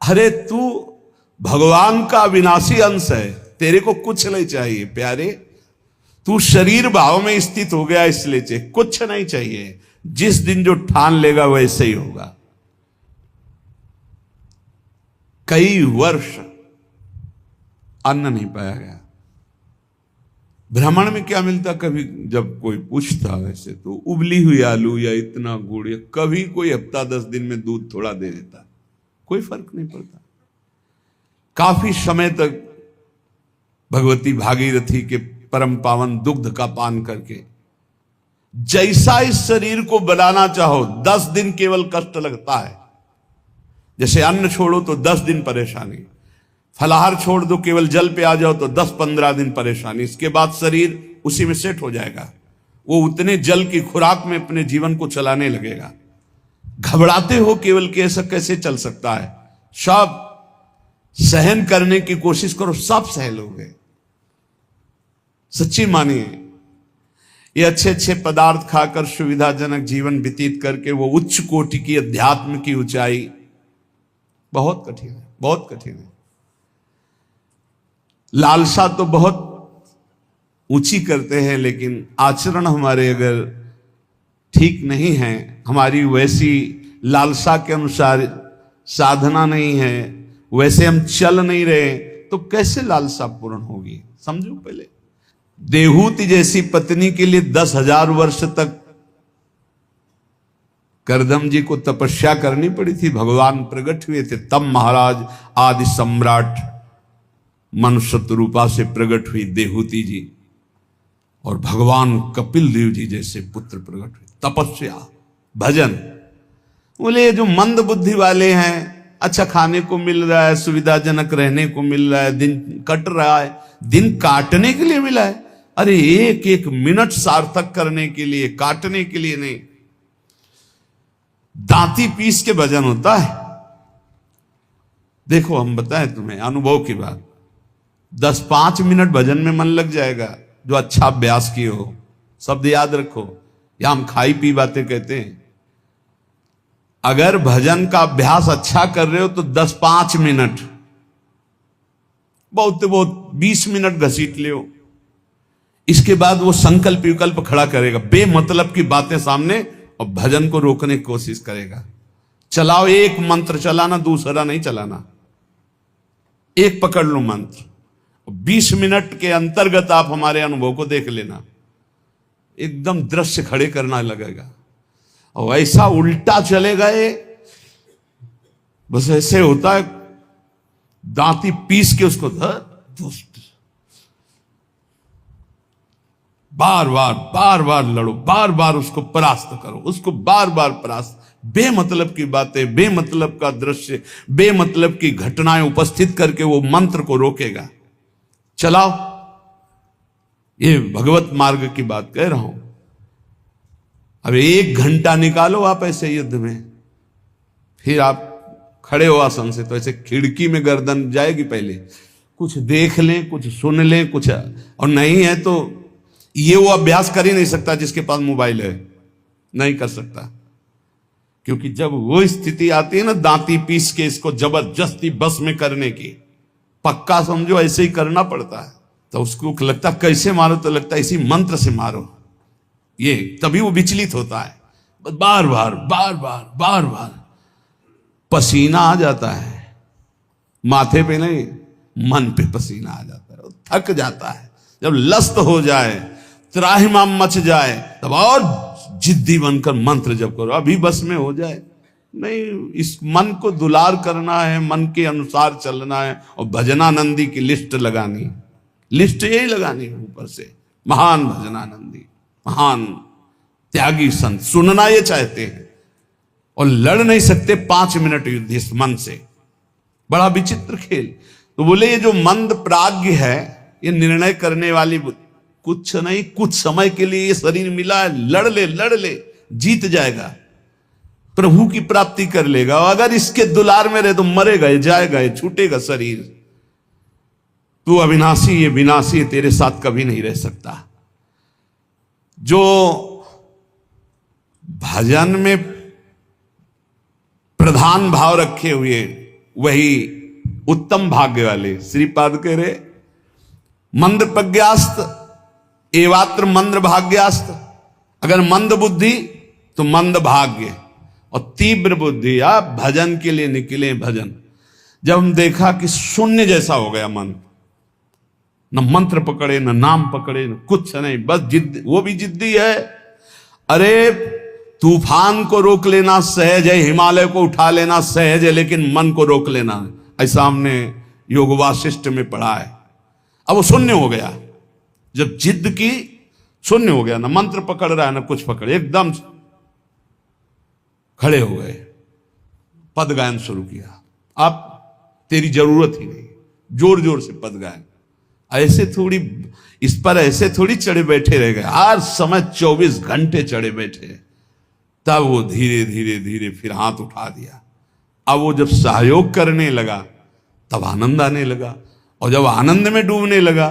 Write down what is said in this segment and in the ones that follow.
अरे तू भगवान का अविनाशी अंश है, तेरे को कुछ नहीं चाहिए प्यारे। तू शरीर भाव में स्थित हो गया इसलिए चाहिए, कुछ नहीं चाहिए। जिस दिन जो ठान लेगा वैसे ही होगा। कई वर्ष अन्न नहीं पाया गया। भ्रमण में क्या मिलता, कभी जब कोई पूछता वैसे तो उबली हुई आलू या इतना गुड़, या कभी कोई हफ्ता 10 दिन में दूध थोड़ा दे देता, कोई फर्क नहीं पड़ता। काफी समय तक भगवती भागीरथी के परम पावन दुग्ध का पान करके जैसा इस शरीर को बनाना चाहो 10 दिन केवल कष्ट लगता है। जैसे अन्न छोड़ो तो 10 दिन परेशानी, फलाहार छोड़ दो केवल जल पे आ जाओ तो 10-15 दिन परेशानी, इसके बाद शरीर उसी में सेट हो जाएगा। वो उतने जल की खुराक में अपने जीवन को चलाने लगेगा। घबराते हो केवल कि ऐसा कैसे चल सकता है, सब सहन करने की कोशिश करो, सब सह लोगे। सच्ची मानिए, ये अच्छे अच्छे पदार्थ खाकर सुविधाजनक जीवन व्यतीत करके वो उच्च कोटि की अध्यात्म की ऊंचाई बहुत कठिन है, बहुत कठिन है। लालसा तो बहुत ऊंची करते हैं, लेकिन आचरण हमारे अगर ठीक नहीं है, हमारी वैसी लालसा के अनुसार साधना नहीं है, वैसे हम चल नहीं रहे, तो कैसे लालसा पूर्ण होगी? समझो पहले। देहूति जैसी पत्नी के लिए 10,000 वर्ष तक करदम जी को तपस्या करनी पड़ी थी। भगवान प्रकट हुए थे तब महाराज आदि सम्राट मनुष्य रूपा से प्रकट हुई देहूति जी, और भगवान कपिल देव जी जैसे पुत्र प्रकट हुए। तपस्या, भजन। बोले जो मंद बुद्धि वाले हैं, अच्छा खाने को मिल रहा है, सुविधाजनक रहने को मिल रहा है, दिन कट रहा है, दिन काटने के लिए मिला है। अरे एक एक मिनट सार्थक करने के लिए, काटने के लिए नहीं। दांती पीस के भजन होता है। देखो हम बताएं तुम्हें अनुभव की बात, 10-5 मिनट भजन में मन लग जाएगा जो अच्छा अभ्यास किए हो। शब्द याद रखो, या हम खाई पी बातें कहते हैं। अगर भजन का अभ्यास अच्छा कर रहे हो तो 10-5 मिनट, बहुत बहुत 20 मिनट घसीट लियो। इसके बाद वो संकल्प विकल्प खड़ा करेगा, बेमतलब की बातें सामने, और भजन को रोकने की कोशिश करेगा। चलाओ, एक मंत्र चलाना, दूसरा नहीं चलाना, एक पकड़ लो मंत्र। 20 मिनट के अंतर्गत आप हमारे अनुभव को देख लेना, एकदम दृश्य खड़े करना लगेगा। और ऐसा उल्टा चले गए, बस ऐसे होता है, दांती पीस के उसको दुष्ट बार बार लड़ो, बार बार उसको परास्त करो, उसको बार बार परास्त। बेमतलब की बातें, बेमतलब का दृश्य, बेमतलब की घटनाएं उपस्थित करके वो मंत्र को रोकेगा। चलाओ, ये भगवत मार्ग की बात कह रहा हूं। अब 1 घंटा निकालो आप ऐसे युद्ध में, फिर आप खड़े हो आसन से तो ऐसे खिड़की में गर्दन जाएगी। पहले कुछ देख लें, कुछ सुन लें, कुछ, और नहीं है तो ये वो अभ्यास कर ही नहीं सकता जिसके पास मोबाइल है, नहीं कर सकता। क्योंकि जब वो स्थिति आती है ना दांती पीस के इसको जबरदस्ती बस में करने की, पक्का समझो ऐसे ही करना पड़ता है। तो उसको लगता कैसे मारो, तो लगता इसी मंत्र से मारो, ये तभी वो विचलित होता है। बार बार पसीना आ जाता है, माथे पे नहीं मन पे पसीना आ जाता है, थक जाता है। जब लस्त हो जाए, त्राहिमाम मच जाए, तब और जिद्दी बनकर मंत्र जप करो, अभी बस में हो जाए। नहीं, इस मन को दुलार करना है, मन के अनुसार चलना है, और भजनानंदी की लिस्ट लगानी, लिस्ट यही लगानी है ऊपर से। महान भजनानंदी, महान त्यागी संत, सुनना ये चाहते हैं और लड़ नहीं सकते 5 मिनट युद्ध इस मन से। बड़ा विचित्र खेल। तो बोले ये जो मंद प्राज्ञ है, ये निर्णय करने वाली कुछ नहीं, कुछ समय के लिए ये शरीर मिला है, लड़ ले जीत जाएगा, प्रभु की प्राप्ति कर लेगा। और अगर इसके दुलार में रहे तो मरेगा, जाएगा, छूटेगा शरीर। तू अविनाशी, ये विनाशी, तेरे साथ कभी नहीं रह सकता। जो भजन में प्रधान भाव रखे हुए वही उत्तम भाग्य वाले। श्रीपाद कह रहे मंद प्रज्ञास्त एवात्र मंद भाग्यास्त। अगर मंद बुद्धि तो मंद भाग्य, और तीव्र बुद्धि आप भजन के लिए निकले। भजन जब हम देखा कि शून्य जैसा हो गया मन, न मंत्र पकड़े न नाम पकड़े न कुछ नहीं, बस जिद, वो भी जिद्दी है। अरे तूफान को रोक लेना सहज है, हिमालय को उठा लेना सहज है, लेकिन मन को रोक लेना, ऐसा हमने योग वासिष्ठ में पढ़ा है। अब वो शून्य हो गया, जब जिद की शून्य हो गया, ना मंत्र पकड़ रहा है ना कुछ पकड़े, एकदम खड़े हो गए, पद गायन शुरू किया। अब तेरी जरूरत ही नहीं, जोर जोर से पद गायन। ऐसे थोड़ी इस पर ऐसे थोड़ी चढ़े बैठे रह गए, हर समय 24 घंटे चढ़े बैठे। तब वो धीरे धीरे धीरे फिर हाथ उठा दिया। अब वो जब सहयोग करने लगा तब आनंद आने लगा, और जब आनंद में डूबने लगा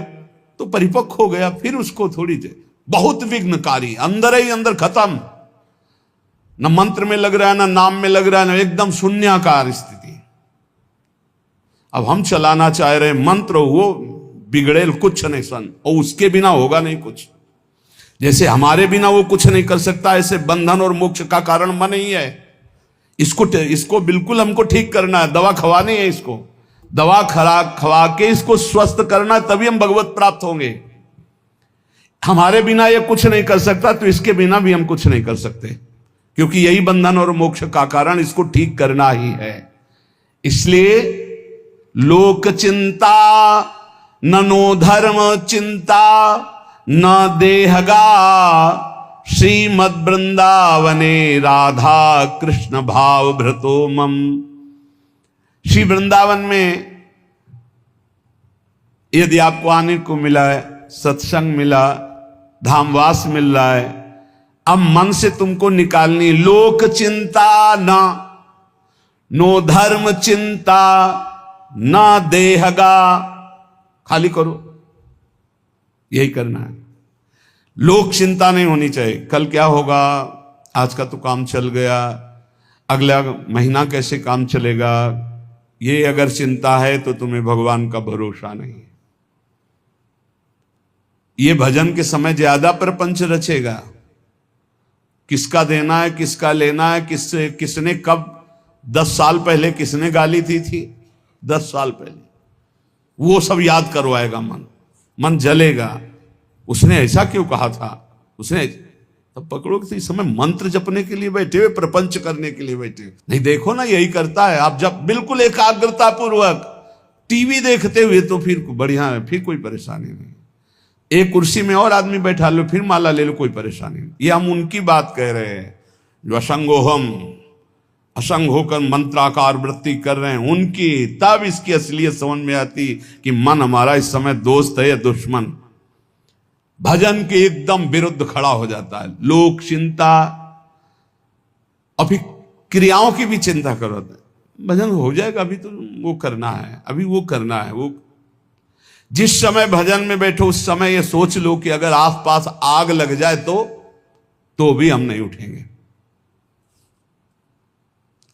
तो परिपक्व हो गया। फिर उसको थोड़ी देर बहुत विघ्नकारी, अंदर ही अंदर खत्म, न मंत्र में लग रहा है, न नाम में लग रहा है, न एकदम शून्याकार स्थिति। अब हम चलाना चाह रहे मंत्र, वो बिगड़ेल कुछ नहीं सन, और उसके बिना होगा नहीं कुछ। जैसे हमारे बिना वो कुछ नहीं कर सकता, ऐसे बंधन और मोक्ष का कारण मन ही है। इसको बिल्कुल हमको ठीक करना है, दवा खवानी है, इसको दवा खवा के इसको स्वस्थ करना है, तभी हम भगवत प्राप्त होंगे। हमारे बिना ये कुछ नहीं कर सकता, तो इसके बिना भी हम कुछ नहीं कर सकते, क्योंकि यही बंधन और मोक्ष का कारण, इसको ठीक करना ही है। इसलिए लोक चिंता ननो धर्म चिंता न देहगा, श्रीमद वृंदावने राधा कृष्ण भाव भ्रतो मम। श्री वृंदावन में यदि आपको आने को मिला है, सत्संग मिला, धामवास मिल रहा है, अब मन से तुमको निकालनी लोक चिंता ना, नो धर्म चिंता ना देहगा, खाली करो, यही करना है। लोक चिंता नहीं होनी चाहिए, कल क्या होगा, आज का तो काम चल गया, अगला महीना कैसे काम चलेगा, ये अगर चिंता है तो तुम्हें भगवान का भरोसा नहीं है। ये भजन के समय ज्यादा प्रपंच रचेगा, किसका देना है, किसका लेना है, किसने कब 10 साल पहले किसने गाली दी थी, 10 साल पहले, वो सब याद करवाएगा। मन जलेगा, उसने ऐसा क्यों कहा था, उसने तब पकड़ो कि इस समय मंत्र जपने के लिए बैठे हुए, प्रपंच करने के लिए बैठे हुए। नहीं देखो ना, यही करता है। आप जब बिल्कुल एकाग्रता पूर्वक टीवी देखते हुए तो फिर बढ़िया है, फिर कोई परेशानी नहीं। एक कुर्सी में और आदमी बैठा लो, फिर माला ले लो, कोई परेशानी नहीं। ये हम उनकी बात कह रहे हैं जो असंग होकर मंत्राकार वृत्ति कर रहे हैं, उनकी। तब इसकी असलियत समझ में आती कि मन हमारा इस समय दोस्त है या दुश्मन। भजन के एकदम विरुद्ध खड़ा हो जाता है। लोक चिंता, अभी क्रियाओं की भी चिंता करो, भजन हो जाएगा, अभी तो वो करना है, अभी वो करना है। वो जिस समय भजन में बैठो उस समय ये सोच लो कि अगर आसपास आग लग जाए तो भी हम नहीं उठेंगे।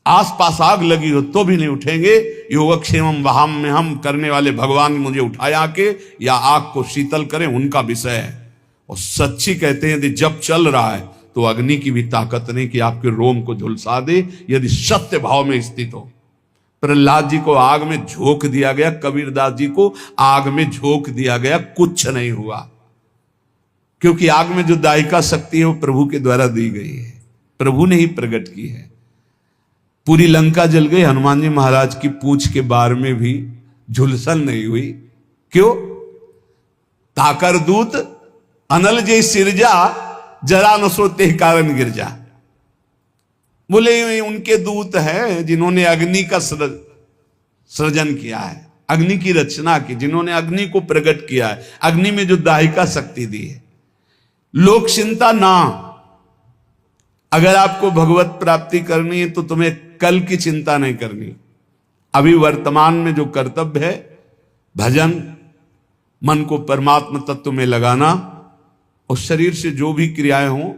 आसपास आग लगी हो तो भी नहीं उठेंगे। योगक्षेमम वहाम में हम करने वाले भगवान मुझे उठाए आके या आग को शीतल करें, उनका विषय है। और सच्ची कहते हैं यदि जब चल रहा है तो अग्नि की भी ताकत नहीं कि आपके रोम को झुलसा दे, यदि सत्य भाव में स्थित हो। प्रहलाद जी को आग में झोंक दिया गया, कबीरदास जी को आग में झोंक दिया गया, कुछ नहीं हुआ, क्योंकि आग में जो दायिका शक्ति है वो प्रभु के द्वारा दी गई है, प्रभु ने ही प्रकट की है। पूरी लंका जल गई, हनुमान जी महाराज की पूंछ के बार में भी झुलसन नहीं हुई। क्यों? ताकर दूत अनल जे सिरजा, जरा न सोते कारण गिरजा। बोले उनके दूत हैं जिन्होंने अग्नि का सृजन किया है, अग्नि की रचना की, जिन्होंने अग्नि को प्रकट किया है, अग्नि में जो दायिका शक्ति दी है। लोक चिंता ना, अगर आपको भगवत प्राप्ति करनी है तो तुम्हें कल की चिंता नहीं करनी। अभी वर्तमान में जो कर्तव्य है, भजन, मन को परमात्मा तत्व में लगाना, और शरीर से जो भी क्रियाएं हो,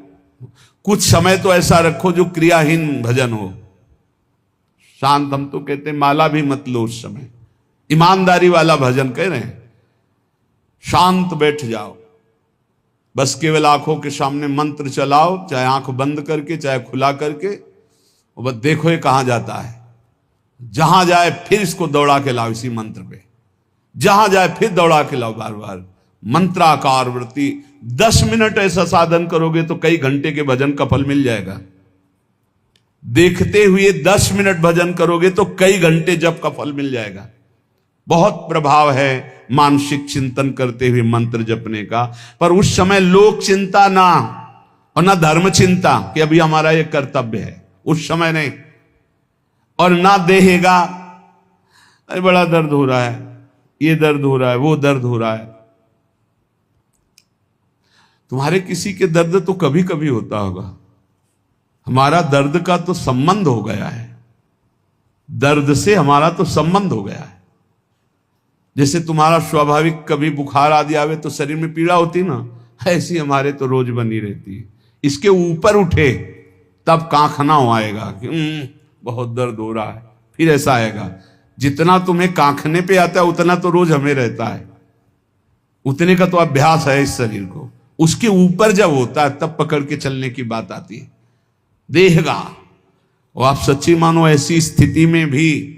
कुछ समय तो ऐसा रखो जो क्रियाहीन भजन हो। शांत, हम तो कहते माला भी मत लो उस समय, ईमानदारी वाला भजन कह रहे हैं। शांत बैठ जाओ, बस केवल आंखों के सामने मंत्र चलाओ, चाहे आंख बंद करके चाहे खुला करके, और बस देखो ये कहां जाता है। जहां जाए फिर इसको दौड़ा के लाओ इसी मंत्र पे, जहां जाए फिर दौड़ा के लाओ बार बार। मंत्राकार वृत्ति 10 मिनट ऐसा साधन करोगे तो कई घंटे के भजन का फल मिल जाएगा। देखते हुए 10 मिनट भजन करोगे तो कई घंटे जप का फल मिल जाएगा। बहुत प्रभाव है मानसिक चिंतन करते हुए मंत्र जपने का। पर उस समय लोक चिंता ना, और ना धर्म चिंता कि अभी हमारा ये कर्तव्य है, उस समय नहीं। और ना देहेगा, अरे बड़ा दर्द हो रहा है, ये दर्द हो रहा है, वो दर्द हो रहा है। तुम्हारे किसी के दर्द तो कभी कभी होता होगा, हमारा दर्द का तो संबंध हो गया है, दर्द से हमारा तो संबंध हो गया है। जैसे तुम्हारा स्वाभाविक कभी बुखार आदि आवे तो शरीर में पीड़ा होती ना, ऐसी हमारे तो रोज बनी रहती है। इसके ऊपर उठे तब कांखना आएगा कि बहुत दर्द हो रहा है, फिर ऐसा आएगा। जितना तुम्हें कांखने पे आता है उतना तो रोज हमें रहता है, उतने का तो अभ्यास है इस शरीर को। उसके ऊपर जब होता है तब पकड़ के चलने की बात आती है। देहगा, और आप सच्ची मानो ऐसी स्थिति में भी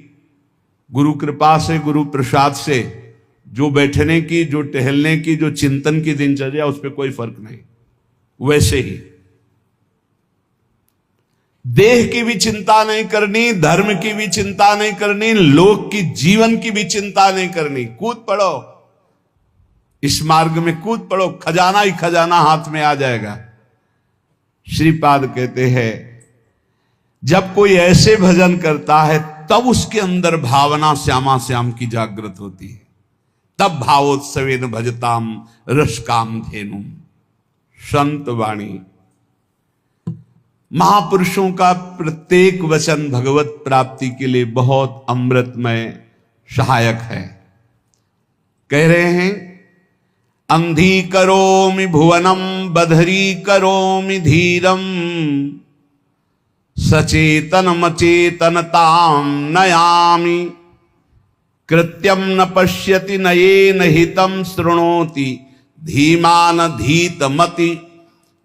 गुरु कृपा से, गुरु प्रसाद से जो बैठने की, जो टहलने की, जो चिंतन की दिनचर्या, उस पर कोई फर्क नहीं। वैसे ही देह की भी चिंता नहीं करनी, धर्म की भी चिंता नहीं करनी, लोक की जीवन की भी चिंता नहीं करनी। कूद पड़ो, इस मार्ग में कूद पड़ो, खजाना ही खजाना हाथ में आ जाएगा। श्रीपाद कहते हैं जब कोई ऐसे भजन करता है तब उसके अंदर भावना श्यामा श्याम की जागृत होती है। तब भावोत्सवेन भजताम रस काम धेनुम। संत वाणी, महापुरुषों का प्रत्येक वचन भगवत प्राप्ति के लिए बहुत अमृतमय सहायक है। कह रहे हैं अंधी करोमि भुवनम बधरी करोमि धीरम सचेतन मचेतनताम नयामि कृत्यम न पश्यति नयेन हितम शृणोति धीमान धीतमति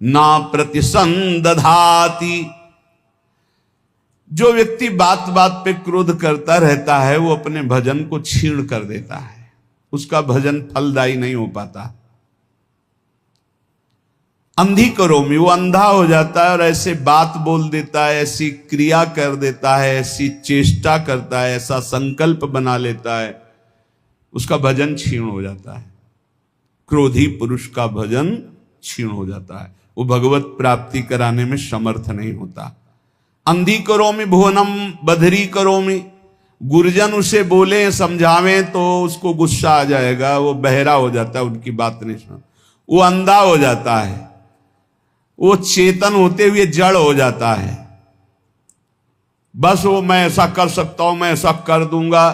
न प्रतिसंदधाति। जो व्यक्ति बात बात पे क्रोध करता रहता है वो अपने भजन को छीण कर देता है, उसका भजन फलदायी नहीं हो पाता। अंधी करोमी, वो अंधा हो जाता है और ऐसे बात बोल देता है, ऐसी क्रिया कर देता है, ऐसी चेष्टा करता है, ऐसा संकल्प बना लेता है, उसका भजन क्षीण हो जाता है। क्रोधी पुरुष का भजन क्षीण हो जाता है, वो भगवत प्राप्ति कराने में समर्थ नहीं होता। अंधी करोमी भुवनम बधरी करोमी, गुरुजन उसे बोले समझावे तो उसको गुस्सा आ जाएगा, वो बहरा हो जाता है, उनकी बात नहीं सुन, वो अंधा हो जाता है, वो चेतन होते हुए जड़ हो जाता है। बस वो मैं ऐसा कर सकता हूं, मैं ऐसा कर दूंगा,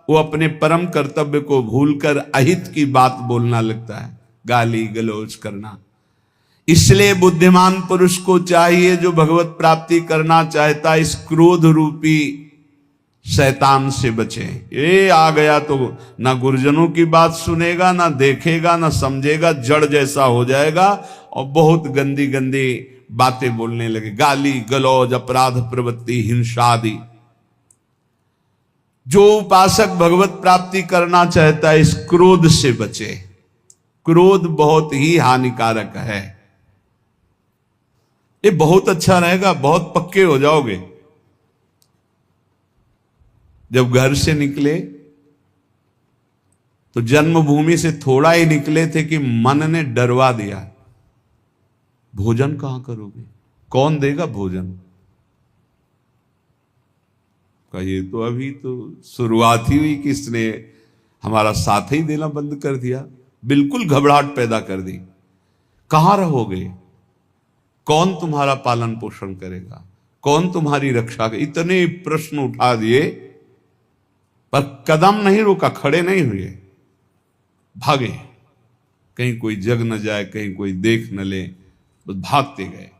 वो अपने परम कर्तव्य को भूलकर अहित की बात बोलना लगता है, गाली गलौज करना। इसलिए बुद्धिमान पुरुष को चाहिए, जो भगवत प्राप्ति करना चाहता है, इस क्रोध रूपी शैतान से बचे। ये आ गया तो ना गुरुजनों की बात सुनेगा, ना देखेगा, ना समझेगा, जड़ जैसा हो जाएगा और बहुत गंदी गंदी बातें बोलने लगे, गाली गलौज, अपराध प्रवृत्ति, हिंसा आदि। जो उपासक भगवत प्राप्ति करना चाहता है इस क्रोध से बचे। क्रोध बहुत ही हानिकारक है। ये बहुत अच्छा रहेगा, बहुत पक्के हो जाओगे। जब घर से निकले तो जन्मभूमि से थोड़ा ही निकले थे कि मन ने डरवा दिया, भोजन कहां करोगे, कौन देगा भोजन का। ये तो अभी तो शुरुआत ही हुई, किसने हमारा साथ ही देना बंद कर दिया, बिल्कुल घबराहट पैदा कर दी। कहां रहोगे, कौन तुम्हारा पालन पोषण करेगा, कौन तुम्हारी रक्षा करेगा, इतने प्रश्न उठा दिए, पर कदम नहीं रोका, खड़े नहीं हुए, भागे। कहीं कोई जग न जाए, कहीं कोई देख न ले, बस भागते गए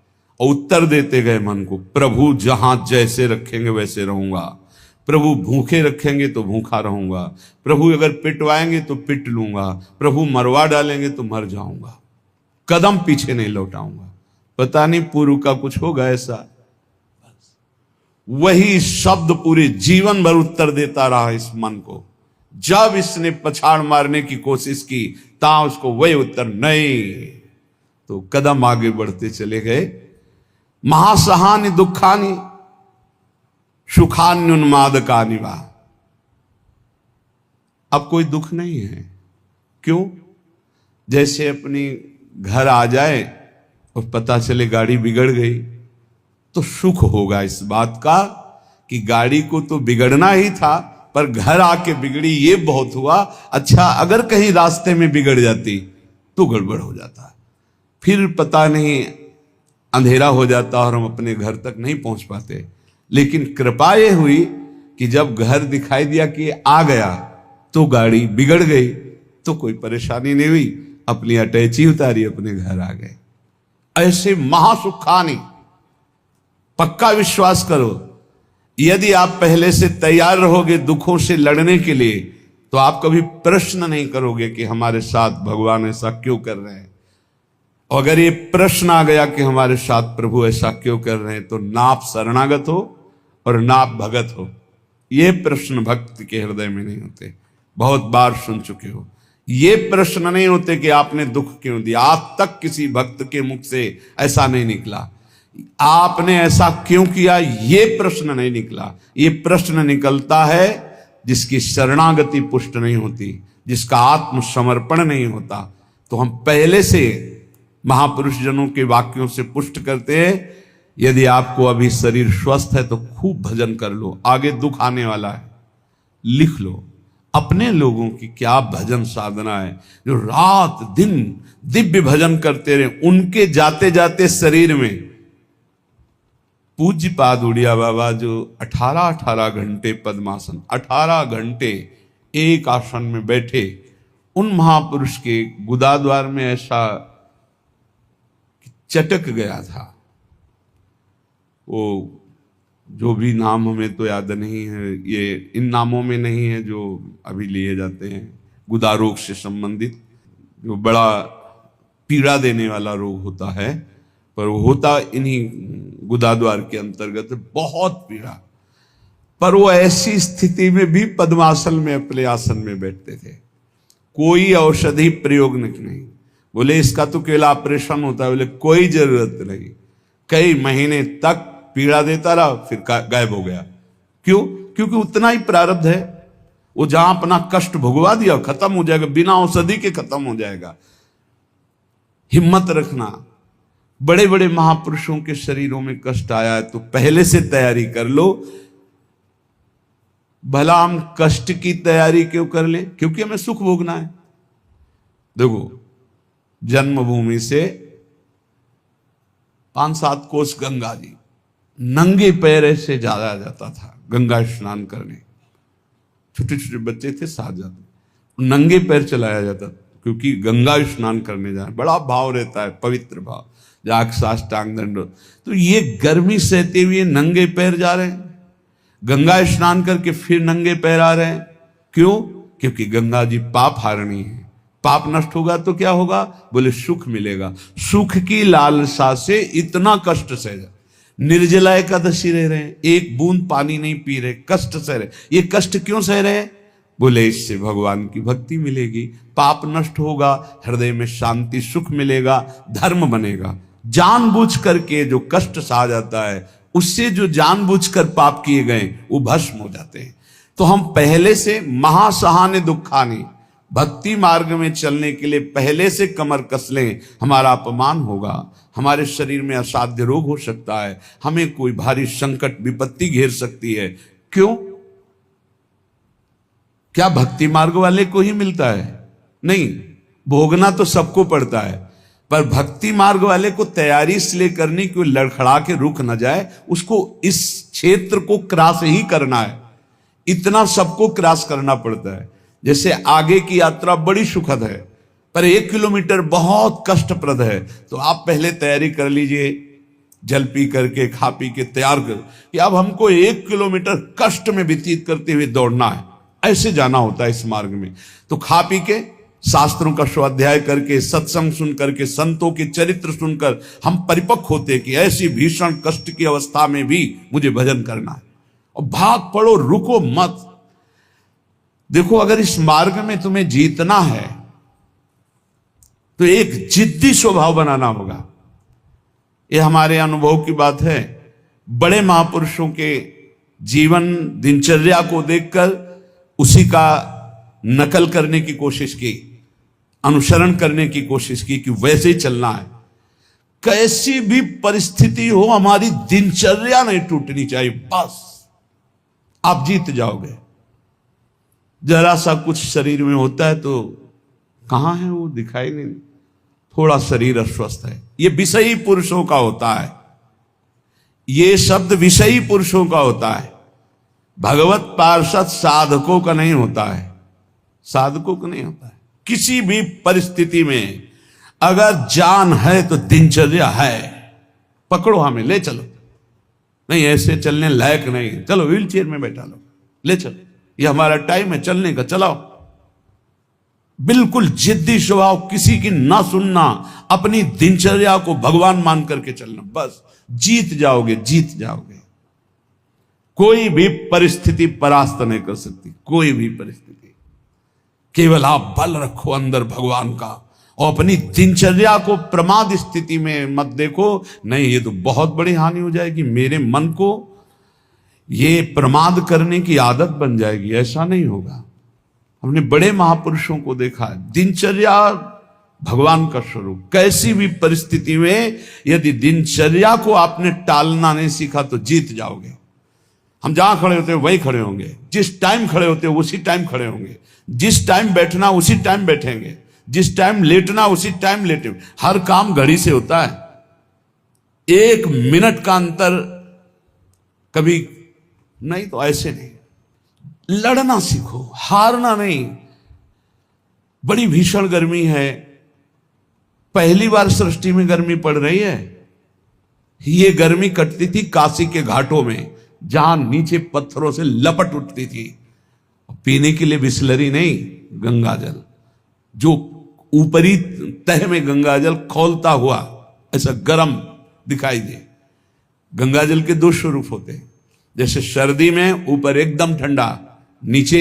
और उत्तर देते गए मन को, प्रभु जहां जैसे रखेंगे वैसे रहूंगा, प्रभु भूखे रखेंगे तो भूखा रहूंगा, प्रभु अगर पिटवाएंगे तो पिट लूंगा, प्रभु मरवा डालेंगे तो मर जाऊंगा, कदम पीछे नहीं लौटाऊंगा। पता नहीं पूर्व का कुछ होगा ऐसा। वही शब्द पूरे जीवन भर उत्तर देता रहा इस मन को। जब इसने पछाड़ मारने की कोशिश की ता उसको वही उत्तर नहीं, तो कदम आगे बढ़ते चले गए। महासहानि दुखानि सुखान्युन्मादकानि वा। अब कोई दुख नहीं है। क्यों? जैसे अपनी घर आ जाए और पता चले गाड़ी बिगड़ गई तो सुख होगा इस बात का कि गाड़ी को तो बिगड़ना ही था, पर घर आके बिगड़ी ये बहुत हुआ। अच्छा, अगर कहीं रास्ते में बिगड़ जाती तो गड़बड़ हो जाता, फिर पता नहीं अंधेरा हो जाता और हम अपने घर तक नहीं पहुंच पाते। लेकिन कृपा ये हुई कि जब घर दिखाई दिया कि आ गया तो गाड़ी बिगड़ गई तो कोई परेशानी नहीं हुई, अपनी अटैची उतारी, अपने घर आ गए। ऐसे महासुखानी, पक्का विश्वास करो, यदि आप पहले से तैयार रहोगे दुखों से लड़ने के लिए तो आप कभी प्रश्न नहीं करोगे कि हमारे साथ भगवान ऐसा क्यों कर रहे हैं। अगर ये प्रश्न आ गया कि हमारे साथ प्रभु ऐसा क्यों कर रहे हैं, तो ना आप शरणागत हो और ना आप भगत हो। ये प्रश्न भक्त के हृदय में नहीं होते। बहुत बार सुन चुके हो। ये प्रश्न नहीं होते कि आपने दुख क्यों दिया। आज तक किसी भक्त के मुख से ऐसा नहीं निकला, आपने ऐसा क्यों किया, ये प्रश्न नहीं निकला। ये प्रश्न निकलता है जिसकी शरणागति पुष्ट नहीं होती, जिसका आत्मसमर्पण नहीं होता। तो हम पहले से महापुरुष जनों के वाक्यों से पुष्ट करते हैं, यदि आपको अभी शरीर स्वस्थ है तो खूब भजन कर लो, आगे दुख आने वाला है। लिख लो अपने लोगों की क्या भजन साधना है, जो रात दिन दिव्य भजन करते रहे। उनके जाते जाते शरीर में पूज्य पाद उड़िया बाबा जो 18 घंटे पद्मासन, 18 घंटे एक आसन में बैठे, उन महापुरुष के गुदाद्वार में ऐसा चटक गया था। वो जो भी नाम हमें तो याद नहीं है, ये इन नामों में नहीं है जो अभी लिए जाते हैं, गुदा रोग से संबंधित जो बड़ा पीड़ा देने वाला रोग होता है, पर वो होता इन्हीं गुदाद्वार के अंतर्गत, बहुत पीड़ा। पर वो ऐसी स्थिति में भी पद्मासन में अपने आसन में बैठते थे, कोई औषधि प्रयोग नहीं। बोले इसका तो केवल ऑपरेशन होता है, बोले कोई जरूरत नहीं। कई महीने तक पीड़ा देता रहा, फिर गायब हो गया। क्यों? क्योंकि उतना ही प्रारब्ध है। वो जहां अपना कष्ट भुगवा दिया खत्म हो जाएगा, बिना औषधि के खत्म हो जाएगा। हिम्मत रखना। बड़े बड़े महापुरुषों के शरीरों में कष्ट आया है तो पहले से तैयारी कर लो। भला हम कष्ट की तैयारी क्यों कर लें? क्योंकि हमें सुख भोगना है। देखो, जन्मभूमि से 5-7 कोस गंगा जी, नंगे पैर से जाया जाता था गंगा स्नान करने। छोटे छोटे बच्चे थे, साथ जाते, नंगे पैर चलाया जाता, क्योंकि गंगा स्नान करने जाए बड़ा भाव रहता है, पवित्र भाव, जाग साष्टांग दंड। तो ये गर्मी सहते हुए नंगे पैर जा रहे हैं, गंगा स्नान करके फिर नंगे पैर आ रहे हैं। क्यों? क्योंकि गंगा जी पाप हारणी है। पाप नष्ट होगा तो क्या होगा? बोले सुख मिलेगा। सुख की लालसा से इतना कष्ट सह रहे, निर्जला एकादशी रह रहे हैं, एक बूंद पानी नहीं पी रहे, कष्ट सह रहे। ये कष्ट क्यों सह रहे? बोले इससे भगवान की भक्ति मिलेगी, पाप नष्ट होगा, हृदय में शांति सुख मिलेगा, धर्म बनेगा। जानबूझ करके जो कष्ट सहा जाता है, उससे जो जानबूझकर पाप किए गए वो भस्म हो जाते हैं। तो हम पहले से महासहानि दुखानि, भक्ति मार्ग में चलने के लिए पहले से कमर कस लें। हमारा अपमान होगा, हमारे शरीर में असाध्य रोग हो सकता है, हमें कोई भारी संकट विपत्ति घेर सकती है। क्यों? क्या भक्ति मार्ग वाले को ही मिलता है? नहीं, भोगना तो सबको पड़ता है, पर भक्ति मार्ग वाले को तैयारी इसलिए करनी कि लड़खड़ा के रुक न जाए, उसको इस क्षेत्र को क्रॉस ही करना है। इतना सबको क्रॉस करना पड़ता है। जैसे आगे की यात्रा बड़ी सुखद है, पर 1 किलोमीटर बहुत कष्टप्रद है, तो आप पहले तैयारी कर लीजिए जल पी करके खा पी के तैयार कर कि अब हमको 1 किलोमीटर कष्ट में व्यतीत करते हुए दौड़ना है, ऐसे जाना होता है इस मार्ग में। तो खा पी के शास्त्रों का स्वाध्याय करके, सत्संग सुन करके, संतों के चरित्र सुनकर हम परिपक्व होते कि ऐसी भीषण कष्ट की अवस्था में भी मुझे भजन करना है। और भाग पड़ो, रुको मत। देखो, अगर इस मार्ग में तुम्हें जीतना है तो एक जिद्दी स्वभाव बनाना होगा। यह हमारे अनुभव की बात है। बड़े महापुरुषों के जीवन दिनचर्या को देखकर उसी का नकल करने की कोशिश की, अनुसरण करने की कोशिश की कि वैसे ही चलना है। कैसी भी परिस्थिति हो, हमारी दिनचर्या नहीं टूटनी चाहिए, बस आप जीत जाओगे। जरा सा कुछ शरीर में होता है तो कहां है वो, दिखाई नहीं, थोड़ा शरीर अस्वस्थ है। ये विषयी पुरुषों का होता है, ये शब्द विषयी पुरुषों का होता है। भगवत पार्षद साधकों का नहीं होता है, साधकों का नहीं होता है। किसी भी परिस्थिति में अगर जान है तो दिनचर्या है, पकड़ो, हमें ले चलो। नहीं ऐसे चलने लायक नहीं, चलो व्हील चेयर में बैठा लो, ले चलो, ये हमारा टाइम है चलने का, चलाओ। बिल्कुल जिद्दी स्वभाव, किसी की ना सुनना, अपनी दिनचर्या को भगवान मान करके चलना, बस जीत जाओगे, जीत जाओगे। कोई भी परिस्थिति परास्त नहीं कर सकती, कोई भी परिस्थिति। केवल आप बल रखो अंदर भगवान का, और अपनी दिनचर्या को प्रमाद स्थिति में मत देखो। नहीं, ये तो बहुत बड़ी हानि हो जाएगी, मेरे मन को ये प्रमाद करने की आदत बन जाएगी, ऐसा नहीं होगा। हमने बड़े महापुरुषों को देखा है, दिनचर्या भगवान का स्वरूप। कैसी भी परिस्थिति में यदि दिनचर्या को आपने टालना नहीं सीखा तो जीत जाओगे। हम जहां खड़े होते हैं वहीं खड़े होंगे, जिस टाइम खड़े होते हैं उसी टाइम खड़े होंगे, जिस टाइम बैठना उसी टाइम बैठेंगे, जिस टाइम लेटना उसी टाइम लेटेंगे। हर काम घड़ी से होता है, 1 मिनट का अंतर कभी नहीं, तो ऐसे नहीं। लड़ना सीखो, हारना नहीं। बड़ी भीषण गर्मी है, पहली बार सृष्टि में गर्मी पड़ रही है। ये गर्मी कटती थी काशी के घाटों में, जहां नीचे पत्थरों से लपट उठती थी। पीने के लिए बिस्लरी नहीं, गंगाजल, जो ऊपरी तह में गंगाजल खौलता हुआ ऐसा गर्म दिखाई दे। गंगाजल के 2 स्वरूप होते हैं, जैसे सर्दी में ऊपर एकदम ठंडा, नीचे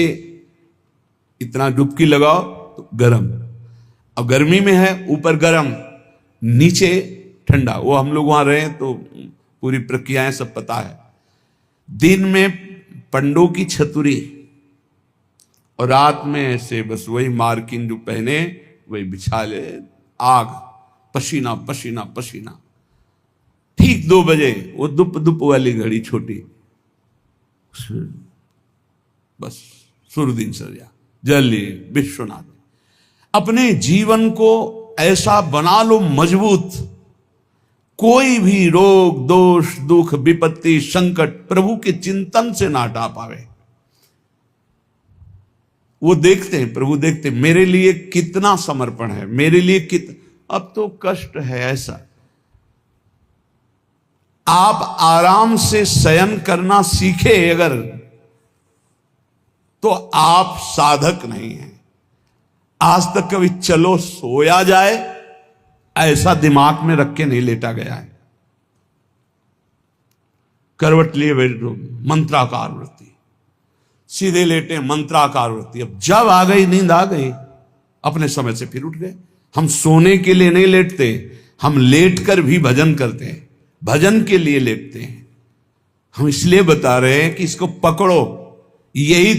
इतना डुबकी लगाओ तो गर्म। अब गर्मी में है ऊपर गर्म, नीचे ठंडा। वो हम लोग वहां रहे तो पूरी प्रक्रियाएं सब पता है। दिन में पंडों की छतुरी और रात में ऐसे बस वही मार्किन जो पहने वही बिछा ले, आग, पसीना पसीना पसीना। ठीक 2 बजे वो दुप दुप वाली घड़ी छोटी, बस सूर्य दिनचर्या, जल्दी विश्वनाथ। अपने जीवन को ऐसा बना लो मजबूत, कोई भी रोग दोष दुख विपत्ति संकट प्रभु के चिंतन से ना हटा पावे। वो देखते हैं, प्रभु देखते मेरे लिए कितना समर्पण है, मेरे लिए अब तो कष्ट है। ऐसा आप आराम से शयन करना सीखे अगर, तो आप साधक नहीं हैं। आज तक कभी चलो सोया जाए ऐसा दिमाग में रख के नहीं लेटा गया है। करवट लिए बैठो, मंत्राकार वृत्ति, सीधे लेटे मंत्राकार वृत्ति। अब जब आ गई नींद, आ गई, अपने समय से फिर उठ गए। हम सोने के लिए नहीं लेटते, हम लेट कर भी भजन करते हैं, भजन के लिए लेटते हैं। हम इसलिए बता रहे हैं कि इसको पकड़ो, यही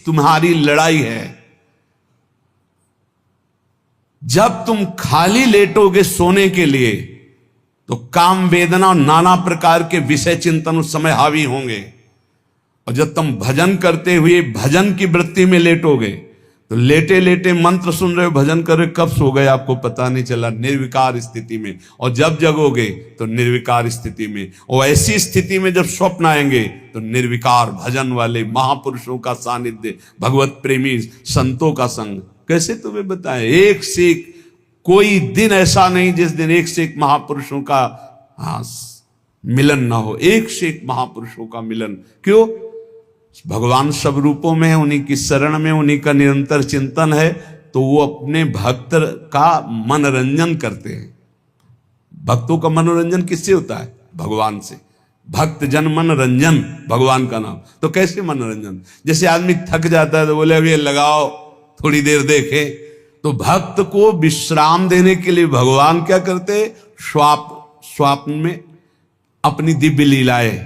तुम्हारी लड़ाई है। जब तुम खाली लेटोगे सोने के लिए तो काम वेदना और नाना प्रकार के विषय चिंतन उस समय हावी होंगे। और जब तुम भजन करते हुए भजन की वृत्ति में लेटोगे तो लेटे लेटे मंत्र सुन रहे हो, भजन कर रहे, कब सो गए आपको पता नहीं चला, निर्विकार स्थिति में। और जब जगोगे तो निर्विकार स्थिति में। और ऐसी स्थिति में जब स्वप्न आएंगे तो निर्विकार भजन वाले महापुरुषों का सानिध्य, भगवत प्रेमी संतों का संग। कैसे तुम्हें बताएं, एक से एक कोई दिन ऐसा नहीं जिस दिन एक से एक महापुरुषों का मिलन ना हो, एक से एक महापुरुषों का मिलन। क्यों? भगवान सब रूपों में है, उन्हीं की शरण में, उन्हीं का निरंतर चिंतन है, तो वो अपने भक्त का मनोरंजन करते हैं। भक्तों का मनोरंजन किससे होता है? भगवान से। भक्त जन मनोरंजन भगवान का नाम। तो कैसे मनोरंजन? जैसे आदमी थक जाता है तो बोले अब ये लगाओ थोड़ी देर देखे। तो भक्त को विश्राम देने के लिए भगवान क्या करते? स्वप्न में अपनी दिव्य लीलाएं,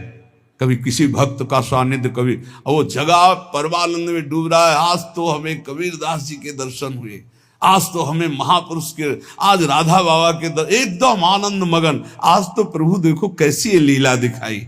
कभी किसी भक्त का सानिध्य, कभी वो जगह परमानंद में डूब रहा है, आज तो हमें कबीरदास जी के दर्शन हुए, आज तो हमें महापुरुष के, आज राधा बाबा के एकदम आनंद मगन, आज तो प्रभु देखो कैसी ये लीला दिखाई।